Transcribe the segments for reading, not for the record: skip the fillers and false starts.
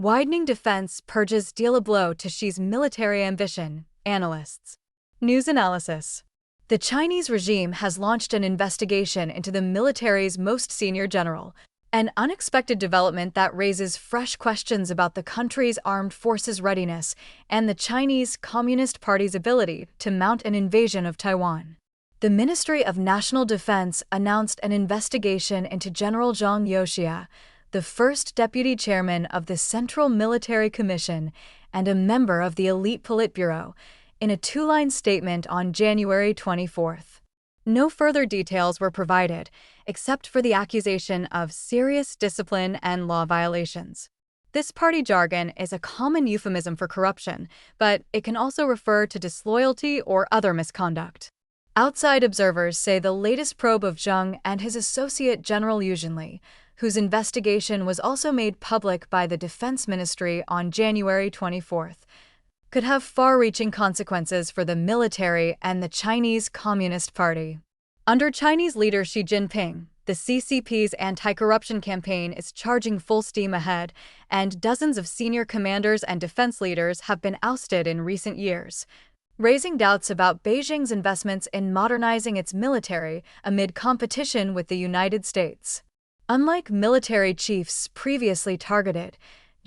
Widening defense Purges deal a blow to Xi's military ambition, analysts. News analysis. The Chinese regime has launched an investigation into the military's most senior general, an unexpected development that raises fresh questions about the country's armed forces' readiness and the Chinese Communist Party's ability to mount an invasion of Taiwan. The Ministry of National Defense announced an investigation into General Zhang Youxia, the first deputy chairman of the Central Military Commission and a member of the elite Politburo, in a two-line statement on January 24. No further details were provided, except for the accusation of serious discipline and law violations. This party jargon is a common euphemism for corruption, but it can also refer to disloyalty or other misconduct. Outside observers say the latest probe of Zhang and his associate General Li, whose investigation was also made public by the Defense Ministry on January 24, could have far-reaching consequences for the military and the Chinese Communist Party. Under Chinese leader Xi Jinping, the CCP's anti-corruption campaign is charging full steam ahead, and dozens of senior commanders and defense leaders have been ousted in recent years, raising doubts about Beijing's investments in modernizing its military amid competition with the United States. Unlike military chiefs previously targeted,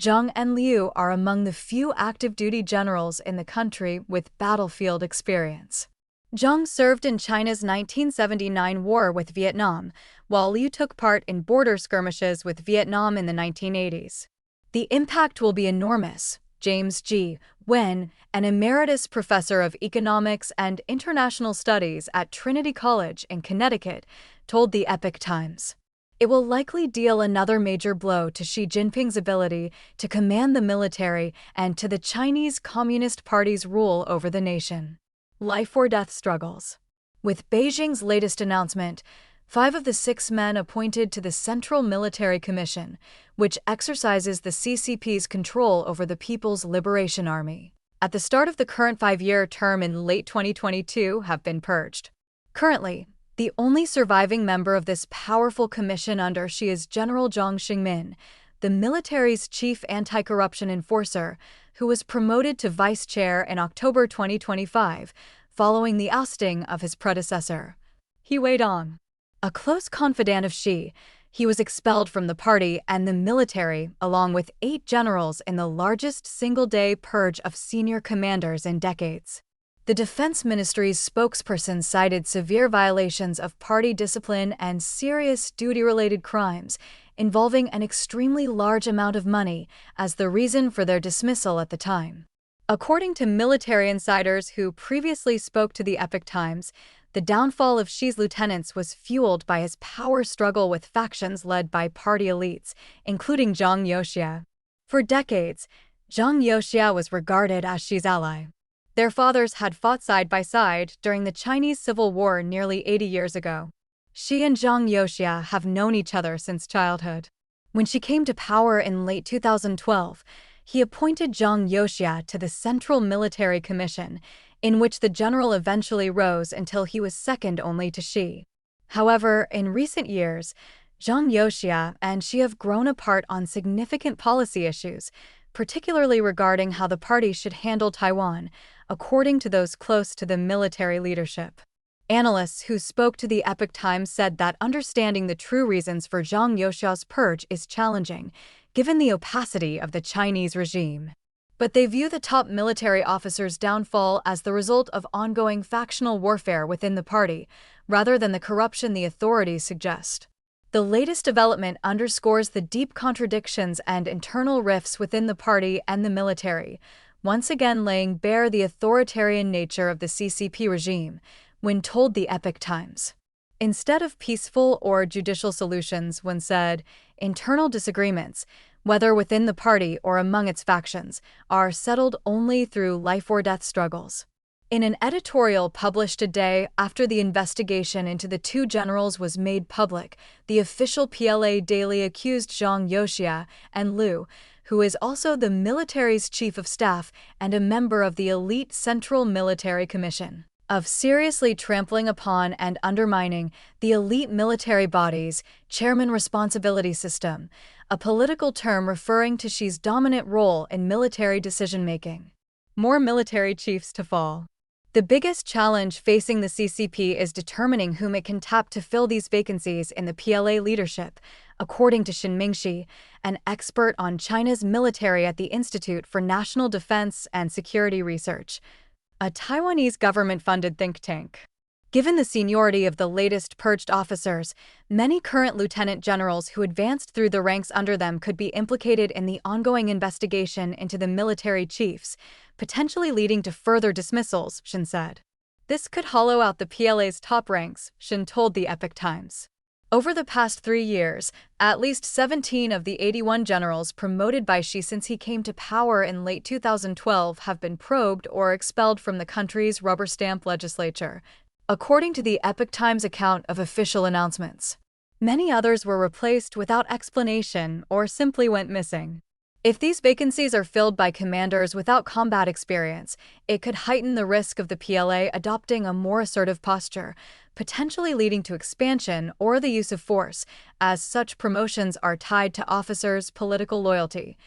Zhang and Liu are among the few active-duty generals in the country with battlefield experience. Zhang served in China's 1979 war with Vietnam, while Liu took part in border skirmishes with Vietnam in the 1980s. The impact will be enormous, James G. Wen, an emeritus professor of economics and international studies at Trinity College in Connecticut, told the Epoch Times. It will likely deal another major blow to Xi Jinping's ability to command the military and to the Chinese Communist Party's rule over the nation. Life-or-death struggles. With Beijing's latest announcement, 5 of the 6 men appointed to the Central Military Commission, which exercises the CCP's control over the People's Liberation Army, at the start of the current 5-year term in late 2022, have been purged. Currently, the only surviving member of this powerful commission under Xi is General Zhang Xingmin, the military's chief anti-corruption enforcer, who was promoted to vice chair in October 2025, following the ousting of his predecessor. He weighed on. A close confidant of Xi, he was expelled from the party and the military, along with 8 generals in the largest single-day purge of senior commanders in decades. The Defense Ministry's spokesperson cited severe violations of party discipline and serious duty-related crimes involving an extremely large amount of money as the reason for their dismissal at the time. According to military insiders who previously spoke to the Epoch Times, the downfall of Xi's lieutenants was fueled by his power struggle with factions led by party elites, including Zhang Youxia. For decades, Zhang Youxia was regarded as Xi's ally. Their fathers had fought side by side during the Chinese Civil War nearly 80 years ago. Xi and Zhang Youxia have known each other since childhood. When Xi came to power in late 2012, he appointed Zhang Youxia to the Central Military Commission, in which the general eventually rose until he was second only to Xi. However, in recent years, Zhang Youxia and Xi have grown apart on significant policy issues, particularly regarding how the party should handle Taiwan, according to those close to the military leadership. Analysts who spoke to the Epoch Times said that understanding the true reasons for Zhang Youxia's purge is challenging, given the opacity of the Chinese regime. But they view the top military officer's downfall as the result of ongoing factional warfare within the party, rather than the corruption the authorities suggest. The latest development underscores the deep contradictions and internal rifts within the party and the military, once again laying bare the authoritarian nature of the CCP regime, when told the Epoch Times. Instead of peaceful or judicial solutions, when said, internal disagreements, whether within the party or among its factions, are settled only through life-or-death struggles. In an editorial published a day after the investigation into the 2 generals was made public, the official PLA daily accused Zhang Youxia and Liu, who is also the military's chief of staff and a member of the elite Central Military Commission, of seriously trampling upon and undermining the elite military body's chairman responsibility system, a political term referring to Xi's dominant role in military decision-making. More military chiefs to fall. The biggest challenge facing the CCP is determining whom it can tap to fill these vacancies in the PLA leadership, according to Xin Mingxi, an expert on China's military at the Institute for National Defense and Security Research, a Taiwanese government-funded think tank. Given the seniority of the latest purged officers, many current lieutenant generals who advanced through the ranks under them could be implicated in the ongoing investigation into the military chiefs, potentially leading to further dismissals, Xin said. This could hollow out the PLA's top ranks, Xin told the Epoch Times. Over the past 3 years, at least 17 of the 81 generals promoted by Xi since he came to power in late 2012 have been probed or expelled from the country's rubber-stamp legislature, according to the Epoch Times account of official announcements. Many others were replaced without explanation or simply went missing. If these vacancies are filled by commanders without combat experience, it could heighten the risk of the PLA adopting a more assertive posture, potentially leading to expansion or the use of force, as such promotions are tied to officers' political loyalty.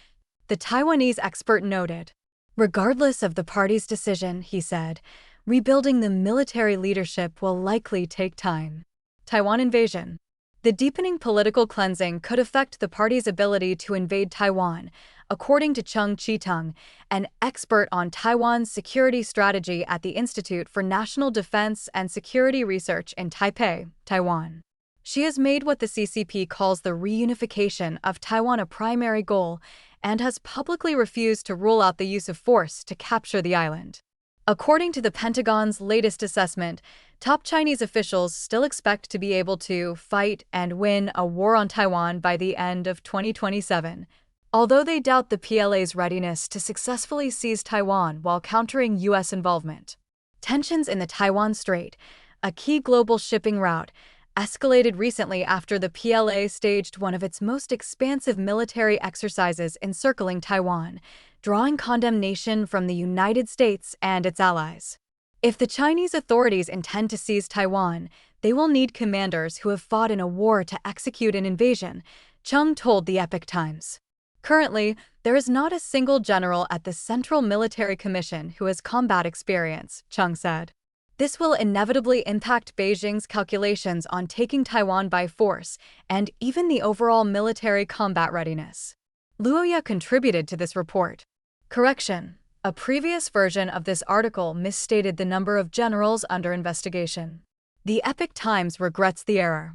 The Taiwanese expert noted. Regardless of the party's decision, he said, rebuilding the military leadership will likely take time. Taiwan invasion. The deepening political cleansing could affect the party's ability to invade Taiwan, according to Chung Chi-tung, an expert on Taiwan's security strategy at the Institute for National Defense and Security Research in Taipei, Taiwan. She has made what the CCP calls the reunification of Taiwan a primary goal and has publicly refused to rule out the use of force to capture the island. According to the Pentagon's latest assessment, top Chinese officials still expect to be able to fight and win a war on Taiwan by the end of 2027, although they doubt the PLA's readiness to successfully seize Taiwan while countering U.S. involvement. Tensions in the Taiwan Strait, a key global shipping route, escalated recently after the PLA staged one of its most expansive military exercises encircling Taiwan, drawing condemnation from the United States and its allies. If the Chinese authorities intend to seize Taiwan, they will need commanders who have fought in a war to execute an invasion, Chung told the Epoch Times. Currently, there is not a single general at the Central Military Commission who has combat experience, Chung said. This will inevitably impact Beijing's calculations on taking Taiwan by force and even the overall military combat readiness. Luoya contributed to this report. Correction: a previous version of this article misstated the number of generals under investigation. The Epoch Times regrets the error.